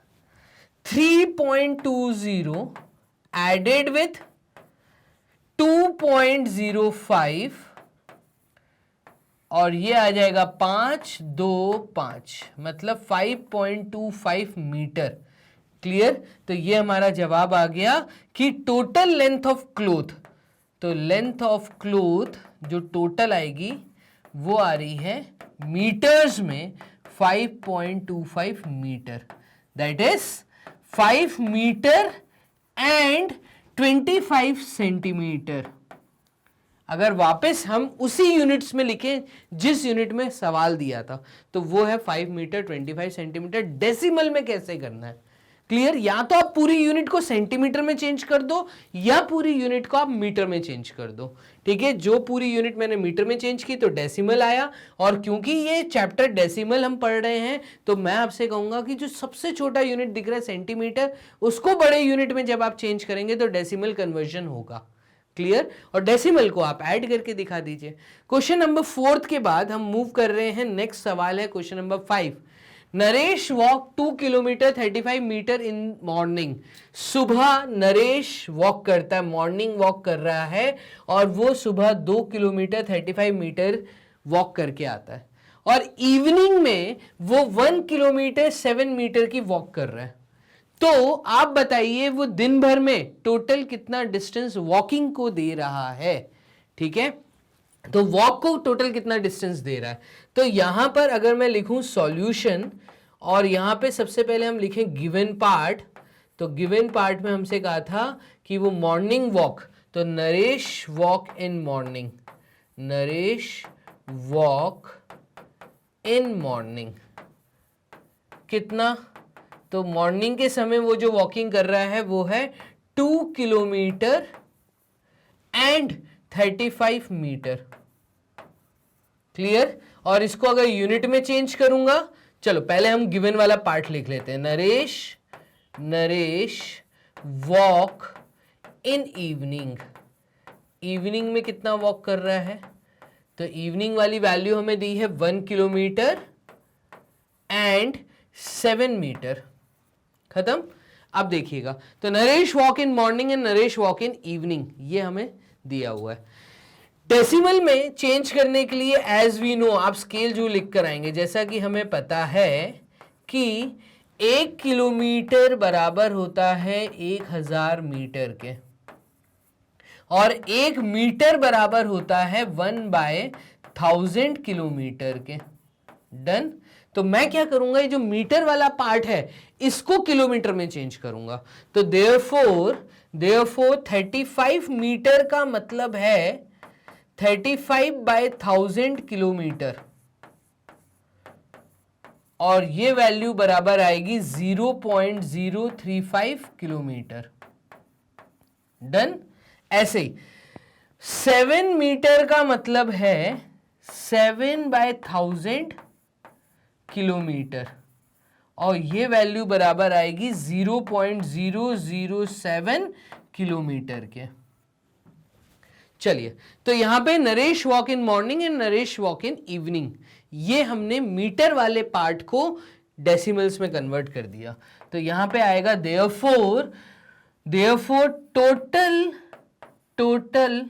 3.20 added with 2.05 और ये आ जाएगा 525, मतलब 5.25 मीटर। क्लियर? तो ये हमारा जवाब आ गया कि टोटल लेंथ ऑफ क्लोथ, तो लेंथ ऑफ क्लोथ जो टोटल आएगी वो आ रही है मीटर्स में 5.25 metre, that is 5 metre and 25 centimetre. अगर वापस हम उसी यूनिट्स में लिखें जिस यूनिट में सवाल दिया था, तो वो है 5 मीटर 25 सेंटीमीटर। डेसिमल में कैसे करना है? क्लियर? या तो आप पूरी यूनिट को सेंटीमीटर में चेंज कर दो या पूरी यूनिट को आप मीटर में चेंज कर दो। ठीक है, जो पूरी यूनिट मैंने मीटर में चेंज की तो डेसिमल आया, और क्योंकि ये चैप्टर डेसिमल हम पढ़ रहे हैं तो मैं आपसे कहूंगा कि जो सबसे छोटा यूनिट दिख रहा है सेंटीमीटर, उसको बड़े यूनिट में जब आप चेंज करेंगे तो डेसिमल कन्वर्जन होगा। क्लियर? और डेसिमल को आप ऐड करके दिखा दीजिए। क्वेश्चन नंबर 4 के बाद हम मूव कर रहे हैं, नेक्स्ट सवाल है question number 5। Naresh walk 2 kilometre 35 metre in morning. सुबह नरेश वॉक करता है, मॉर्निंग वॉक कर रहा है, और वो सुबह 2 किलोमीटर 35 मीटर वॉक करके आता है, और इवनिंग में वो 1 किलोमीटर 7 मीटर की वॉक कर रहा है। तो आप बताइए वो दिन भर में टोटल कितना डिस्टेंस वॉकिंग को दे रहा है? ठीक है, तो वॉक को टोटल कितना डिस्टेंस दे रहा है? तो यहां पर अगर मैं लिखूं सॉल्यूशन, और यहां पे सबसे पहले हम लिखें गिवन पार्ट, तो गिवन पार्ट में हमसे कहा था कि वो मॉर्निंग वॉक, तो Naresh walk in morning, Naresh walk in morning कितना? तो मॉर्निंग के समय वो जो वॉकिंग कर रहा है वो है 2 किलोमीटर एंड 35 मीटर। क्लियर? और इसको अगर यूनिट में चेंज करूंगा, चलो पहले हम गिवन वाला पार्ट लिख लेते हैं। Naresh walk in evening, evening में कितना वॉक कर रहा है? तो इवनिंग वाली वैल्यू हमें दी है 1 किलोमीटर एंड 7 मीटर। खत्म? अब देखिएगा, तो Naresh walk in morning and Naresh walk in evening, ये हमें दिया हुआ है। डेसिमल में चेंज करने के लिए एज वी नो आप स्केल जो लिख कर आएंगे, जैसा कि हमें पता है कि 1 किलोमीटर बराबर होता है 1000 मीटर के, और 1 मीटर बराबर होता है 1/1000 किलोमीटर के। डन? तो मैं क्या करूंगा, ये जो मीटर वाला पार्ट है इसको किलोमीटर में चेंज करूंगा। तो देयरफॉर 35 मीटर का मतलब है 35/1000 किलोमीटर, और ये वैल्यू बराबर आएगी 0.035 किलोमीटर। डन? ऐसे ही 7 मीटर का मतलब है 7/1000 किलोमीटर, और ये वैल्यू बराबर आएगी 0.007 किलोमीटर के। चलिए, तो यहां पे Naresh walk in morning and Naresh walk in evening, ये हमने मीटर वाले पार्ट को डेसिमल्स में कन्वर्ट कर दिया। तो यहां पे आएगा therefore total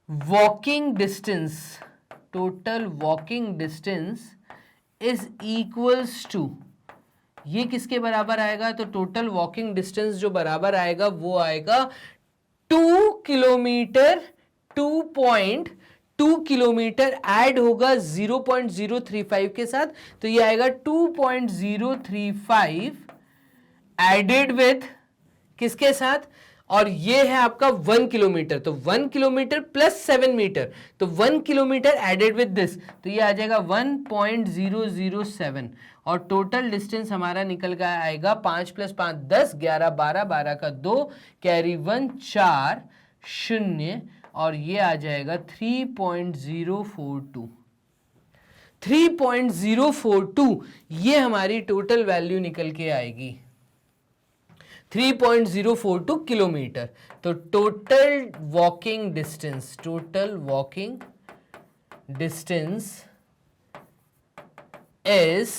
walking distance is equals to, ये किसके बराबर आएगा? तो टोटल वॉकिंग डिस्टेंस जो बराबर आएगा वो आएगा 2 किलोमीटर, 2.2 किलोमीटर ऐड होगा 0.035 के साथ, तो ये आएगा 2.035 एडेड विथ किसके साथ? और ये है आपका 1 किलोमीटर, तो 1 किलोमीटर प्लस 7 मीटर, तो 1 किलोमीटर एडेड विद दिस, तो ये आ जाएगा 1.007, और टोटल डिस्टेंस हमारा निकल कर आएगा 5 + 5 10, 11 12, 12 का 2, कैरी 1 4 0, और ये आ जाएगा 3.042। 3.042 ये हमारी टोटल वैल्यू निकल के आएगी, 3.042 किलोमीटर। तो टोटल वॉकिंग डिस्टेंस इज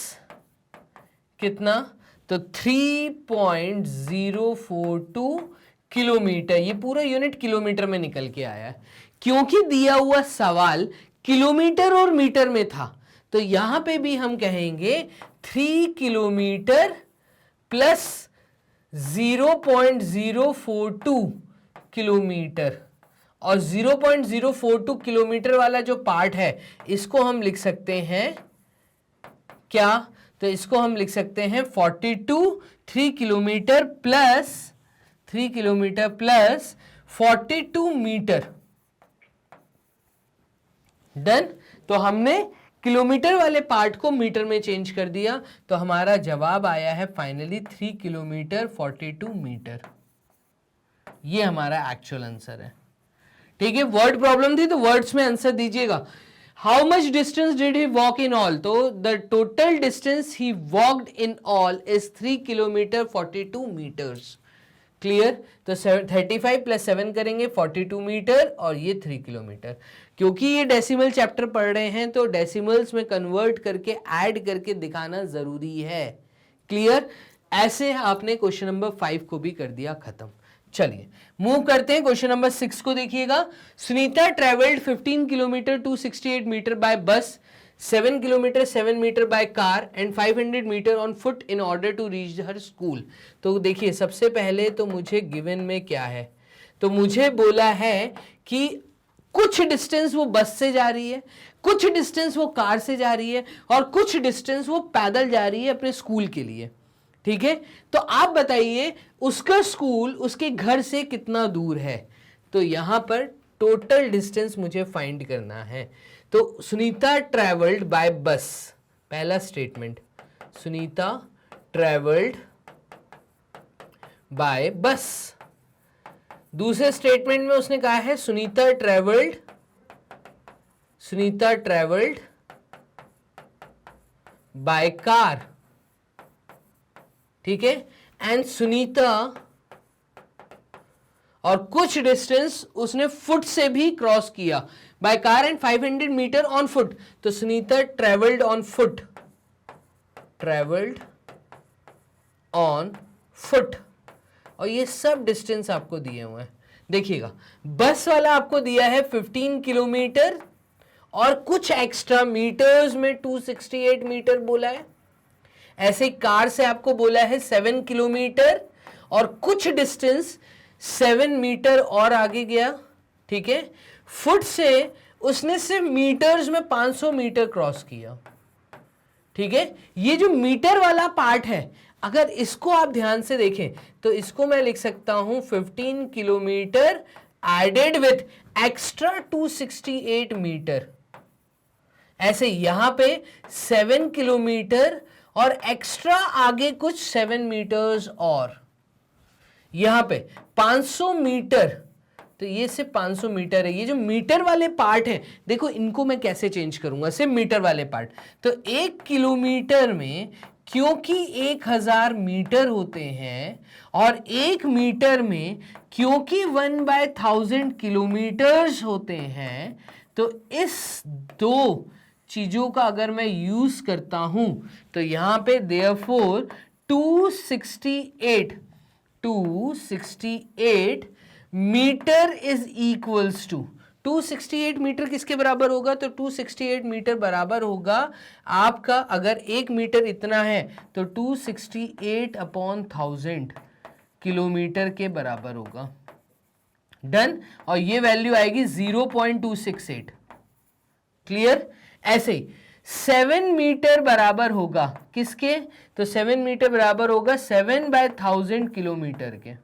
कितना? तो 3.042 किलोमीटर। ये पूरा यूनिट किलोमीटर में निकल के आया है, क्योंकि दिया हुआ सवाल किलोमीटर और मीटर में था। तो यहां पे भी हम कहेंगे 3 किलोमीटर प्लस 0.042 किलोमीटर। और 0.042 किलोमीटर वाला जो पार्ट है इसको हम लिख सकते हैं क्या? तो इसको हम लिख सकते हैं 42, 3 किलोमीटर प्लस 42 मीटर। डन। तो हमने किलोमीटर वाले पार्ट को मीटर में चेंज कर दिया, तो हमारा जवाब आया है फाइनली 3 किलोमीटर 42 मीटर। ये हमारा एक्चुअल आंसर है। ठीक है, वर्ड प्रॉब्लम थी तो वर्ड्स में आंसर दीजिएगा। How much distance did he walk in all? तो the total distance he walked in all is 3 kilometre 42 metres. Clear? तो 35 प्लस 7 करेंगे 42 मीटर और ये 3 किलोमीटर। क्योंकि ये डेसिमल चैप्टर पढ़ रहे हैं तो डेसिमल्स में कन्वर्ट करके ऐड करके दिखाना जरूरी है। क्लियर? ऐसे आपने क्वेश्चन नंबर 5 को भी कर दिया खत्म। चलिए मूव करते हैं क्वेश्चन नंबर 6 को। देखिएगा, Sunita travelled 15 kilometre 268 metre by bus, 7 kilometre 7 metre by car and 500 metre on foot in order to reach her school. तो देखिए, सबसे पहले तो मुझे गिवन में क्या है, तो मुझे बोला है कि कुछ डिस्टेंस वो बस से जा रही है, कुछ डिस्टेंस वो कार से जा रही है और कुछ डिस्टेंस वो पैदल जा रही है अपने स्कूल के लिए। ठीक है, तो आप बताइए उसका स्कूल उसके घर से कितना दूर है। तो यहां पर टोटल डिस्टेंस मुझे फाइंड करना है। तो सुनीता ट्रेवल्ड बाय बस, पहला स्टेटमेंट, सुनीता ट्रेवल्ड बाय बस। दूसरे स्टेटमेंट में उसने कहा है सुनीता ट्रेवल्ड बाय कार। ठीक है, एंड सुनीता, और कुछ डिस्टेंस उसने फुट से भी क्रॉस किया, by car and 500 metre on foot. तो सुनीता ट्रेवल्ड ऑन फुट और ये सब डिस्टेंस आपको दिए हुए हैं। देखिएगा, बस वाला आपको दिया है 15 किलोमीटर और कुछ एक्स्ट्रा मीटर्स में 268 मीटर बोला है। ऐसे कार से आपको बोला है 7 किलोमीटर और कुछ डिस्टेंस 7 मीटर और आगे गया। ठीक है, फुट से उसने सिर्फ मीटर्स में 500 मीटर क्रॉस किया। ठीक है, ये जो मीटर वाला पार्ट है, अगर इसको आप ध्यान से देखें तो इसको मैं लिख सकता हूं 15 kilometre added with extra 268 metre. ऐसे यहां पे 7 किलोमीटर और एक्स्ट्रा आगे कुछ 7 मीटर्स और यहां पे 500 मीटर। तो ये सिर्फ 500 मीटर है। ये जो मीटर वाले पार्ट है, देखो इनको मैं कैसे चेंज करूंगा, सिर्फ मीटर वाले पार्ट। तो 1 किलोमीटर में क्योंकि 1000 मीटर होते हैं और 1 मीटर में क्योंकि 1/1000 किलोमीटर्स होते हैं, तो इस दो चीजों का अगर मैं यूज करता हूं तो यहां पे therefore 268 metre is equals to 268 metre किसके बराबर होगा? तो 268 मीटर बराबर होगा आपका, अगर 1 मीटर इतना है तो 268 अपॉन 1000 किलोमीटर के बराबर होगा। डन। और ये वैल्यू आएगी 0.268। क्लियर? ऐसे ही 7 मीटर बराबर होगा किसके? तो 7 मीटर बराबर होगा 7/1000 किलोमीटर के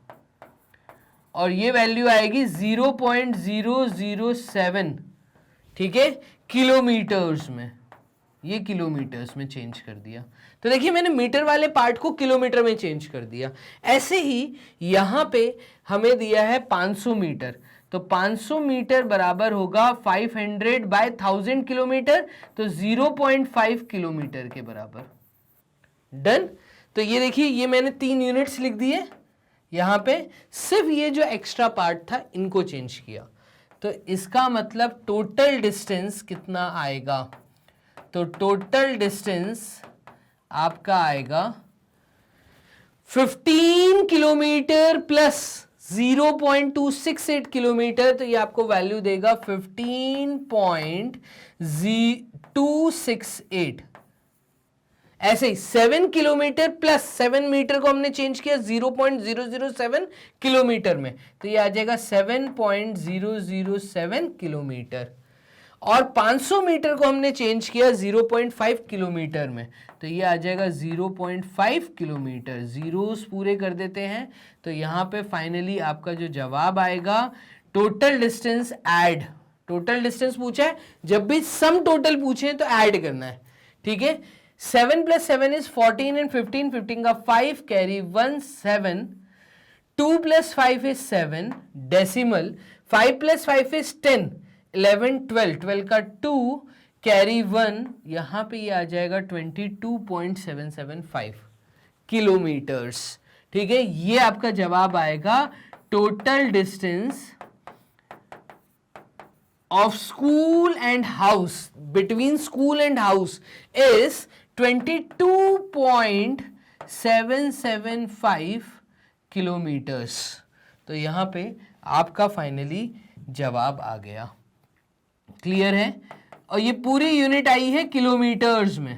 और ये वैल्यू आएगी 0.007। ठीक है, किलोमीटर्स में। ये किलोमीटर्स में चेंज कर दिया। तो देखिए, मैंने मीटर वाले पार्ट को किलोमीटर में चेंज कर दिया। ऐसे ही यहां पे हमें दिया है 500 मीटर, तो 500 मीटर बराबर होगा 500/1000 किलोमीटर, तो 0.5 किलोमीटर के बराबर। डन। तो ये देखिए, ये मैंने 3 यूनिट्स लिख दिए यहां पे, सिर्फ ये जो एक्स्ट्रा पार्ट था इनको चेंज किया। तो इसका मतलब टोटल डिस्टेंस कितना आएगा? तो टोटल डिस्टेंस आपका आएगा 15 किलोमीटर प्लस 0.268 किलोमीटर, तो ये आपको वैल्यू देगा 15.268। ऐसे ही 7 किलोमीटर प्लस 7 मीटर को हमने चेंज किया 0.007 किलोमीटर में, तो ये आ जाएगा 7.007 किलोमीटर। और 500 मीटर को हमने चेंज किया 0.5 किलोमीटर में, तो ये आ जाएगा 0.5 किलोमीटर। जीरोस पूरे कर देते हैं, तो यहाँ पे फाइनली आपका जो जवाब आएगा, total distance add, total distance पूछा है, जब भी सम टोटल पूछे तो ऐड करना है, ठीक है। 7 + 7 इज 14 एंड 15, 15 का 5 कैरी 1 7, 2 + 5 इज 7 डेसिमल, 5 + 5 इज 10, 11 12, 12 का 2 कैरी 1, यहां पे ये आ जाएगा 22.775 किलोमीटर्स, ठीक है। ये आपका जवाब आएगा, total distance of school and house, between school and house is 22.775 kilometres. तो यहां पे आपका फाइनली जवाब आ गया। क्लियर है? और ये पूरी यूनिट आई है किलोमीटर्स में।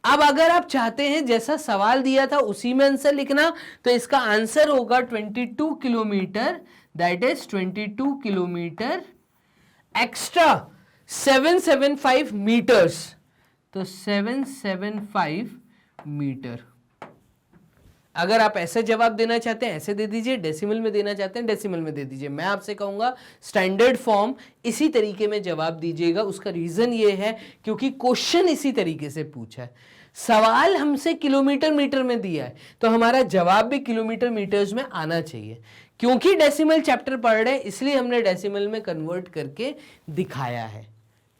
अब अगर आप चाहते हैं जैसा सवाल दिया था उसी में आंसर लिखना, तो इसका आंसर होगा 22 kilometre, that is 22 kilometre extra 775 metres, तो 775 मीटर। अगर आप ऐसे जवाब देना चाहते हैं ऐसे दे दीजिए, डेसिमल में देना चाहते हैं डेसिमल में दे दीजिए। मैं आपसे कहूंगा स्टैंडर्ड फॉर्म इसी तरीके में जवाब दीजिएगा। उसका रीजन ये है क्योंकि क्वेश्चन इसी तरीके से पूछा है, सवाल हमसे किलोमीटर मीटर में दिया है, तो हमारा जवाब भी किलोमीटर मीटर्स में आना चाहिए। क्योंकि डेसिमल चैप्टर पढ़ रहे हैं इसलिए हमने डेसिमल में कन्वर्ट करके दिखाया है।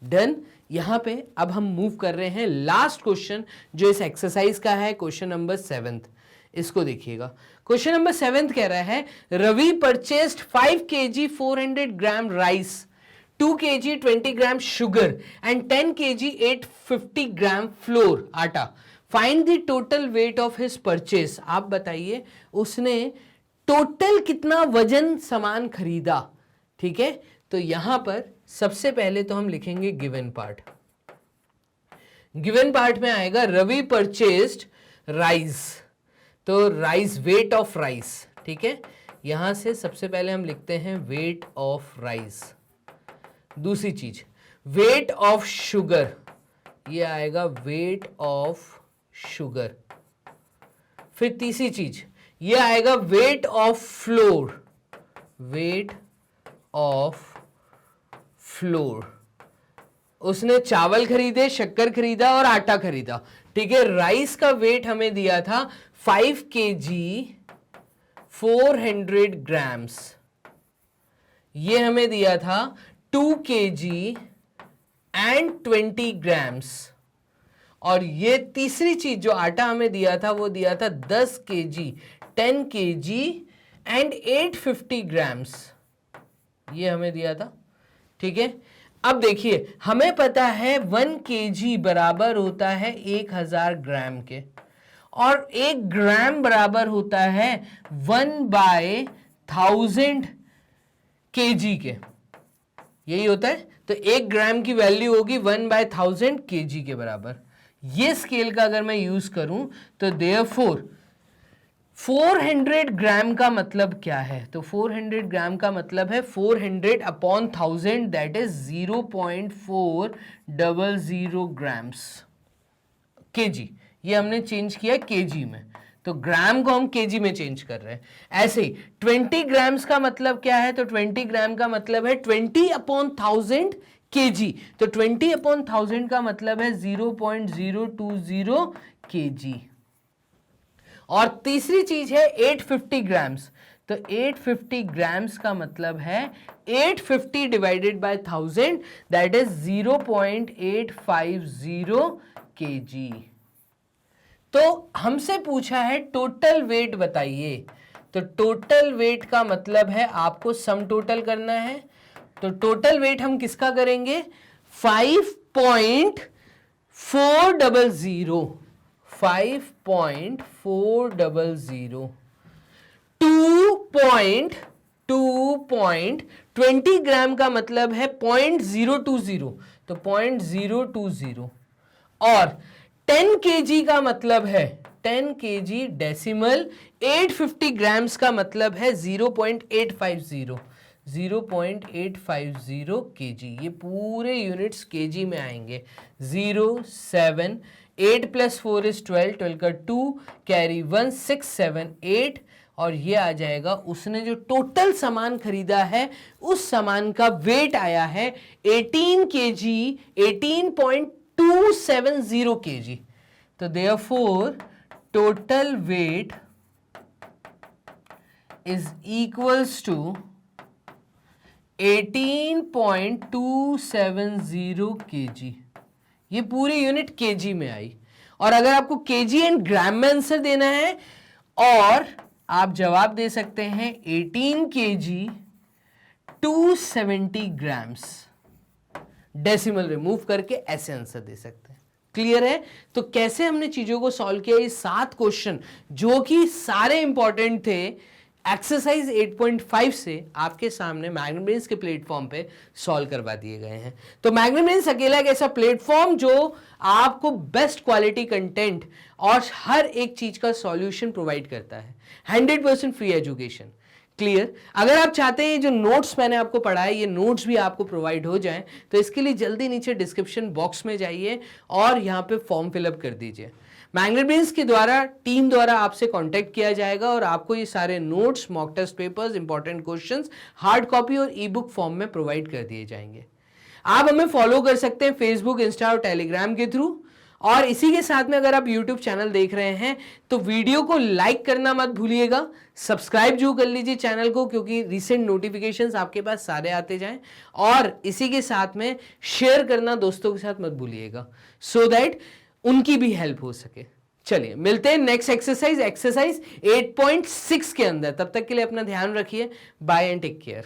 डन। यहां पे अब हम मूव कर रहे हैं लास्ट क्वेश्चन जो इस एक्सरसाइज का है, क्वेश्चन नंबर 7। इसको देखिएगा। क्वेश्चन नंबर 7 कह रहा है, Ravi purchased 5 kg 400 gram rice, 2 kg 20 gram sugar and 10 kg 850 gram flour आटा। Find the total weight of his purchase. आप बताइए उसने टोटल कितना वजन सामान खरीदा, ठीक है। तो यहां पर सबसे पहले तो हम लिखेंगे गिवन पार्ट। गिवन पार्ट में आएगा रवि परचेस्ड राइस, तो राइस, वेट ऑफ राइस, ठीक है। यहां से सबसे पहले हम लिखते हैं वेट ऑफ राइस। दूसरी चीज वेट ऑफ शुगर, ये आएगा वेट ऑफ शुगर। फिर तीसरी चीज ये आएगा weight of floor, weight of floor. उसने चावल खरीदे, शक्कर खरीदा और आटा खरीदा, ठीक है। राइस का वेट हमें दिया था 5 kg 400 ग्राम्स, ये हमें दिया था 2 kg एंड 20 ग्राम्स। और ये तीसरी चीज जो आटा हमें दिया था वो दिया था 10 kg 10 kg एंड 850 ग्राम्स, ये हमें दिया था, ठीक है। अब देखिए हमें पता है 1 kg बराबर होता है 1000 ग्राम के, और 1 ग्राम बराबर होता है 1/1000 kg के, यही होता है। तो 1 ग्राम की वैल्यू होगी 1/1000 kg के बराबर। ये स्केल का अगर मैं यूज करूं तो देयरफॉर 400 ग्राम का मतलब क्या है? तो 400 ग्राम का मतलब है 400/1000, दैट इज 0.400 ग्राम्स केजी। ये हमने चेंज किया केजी में, तो ग्राम को हम केजी में चेंज कर रहे हैं। ऐसे ही 20 ग्राम्स का मतलब क्या है? तो 20 ग्राम का मतलब है 20/1000 केजी, तो 20/1000 का मतलब है 0.020 केजी। और तीसरी चीज है 850 ग्राम्स, तो 850 ग्राम्स का मतलब है 850 divided by 1000, that is 0.850 kg। तो हमसे पूछा है टोटल वेट बताइए, तो टोटल वेट का मतलब है आपको सम टोटल करना है। तो टोटल वेट हम किसका करेंगे, 5.400, 5.400, 2.20 ग्राम का मतलब है 0.020, तो 0.020, और 10 kg का मतलब है 10 kg डेसिमल, 850 ग्राम्स का मतलब है 0.850, 0.850 kg। ये पूरे यूनिट्स kg में आएंगे। 0 7 8 + 4 = 12, 12 का 2 कैरी 1 6 7 8, और ये आ जाएगा उसने जो टोटल सामान खरीदा है उस सामान का वेट आया है 18 kg, 18.270 kg। तो therefore total weight is equals to 18.270 kg। ये पूरी यूनिट kg में आई। और अगर आपको kg एंड ग्राम में आंसर देना है, और आप जवाब दे सकते हैं 18 kg 270 ग्राम्स, डेसिमल रिमूव करके ऐसे आंसर दे सकते हैं। क्लियर है? तो कैसे हमने चीजों को सॉल्व किया, ये 7 क्वेश्चन जो कि सारे इंपॉर्टेंट थे, एक्सरसाइज 8.5 से आपके सामने मैग्नेटब्रेन्स के प्लेटफॉर्म पे सॉल्व करवा दिए गए हैं। तो मैग्नेटब्रेन्स अकेला एक ऐसा प्लेटफॉर्म जो आपको बेस्ट क्वालिटी कंटेंट और हर एक चीज का सॉल्यूशन प्रोवाइड करता है, 100% फ्री एजुकेशन। क्लियर? अगर आप चाहते हैं जो नोट्स मैंने आपको पढ़ाए ये नोट्स भी आपको प्रोवाइड हो जाएं, तो इसके लिए जल्दी नीचे डिस्क्रिप्शन बॉक्स में जाइए और यहाँ पे फॉर्म फिलअप कर दीजिए। मैग्नेटब्रेन्स के द्वारा टीम द्वारा आपसे कांटेक्ट किया जाएगा और आपको ये सारे notes, mock test papers, important questions hard copy और ई बुक फॉर्म में प्रोवाइड कर दिए जाएंगे। आप हमें फॉलो कर सकते हैं फेसबुक, इंस्टा और टेलीग्राम के थ्रू। और इसी के साथ में अगर आप यूट्यूब चैनल देख रहे हैं तो वीडियो को लाइक करना मत भूलिएगा, सब्सक्राइब जरूर कर लीजिए चैनल को, क्योंकि रिसेंट नोटिफिकेशंस आपके पास सारे आते जाएं। और इसी के साथ में शेयर करना दोस्तों के साथ मत भूलिएगा, सो दैट उनकी भी हेल्प हो सके। चलिए मिलते हैं नेक्स्ट एक्सरसाइज 8.6 के अंदर। तब तक के लिए अपना ध्यान रखिए। Bye and take care.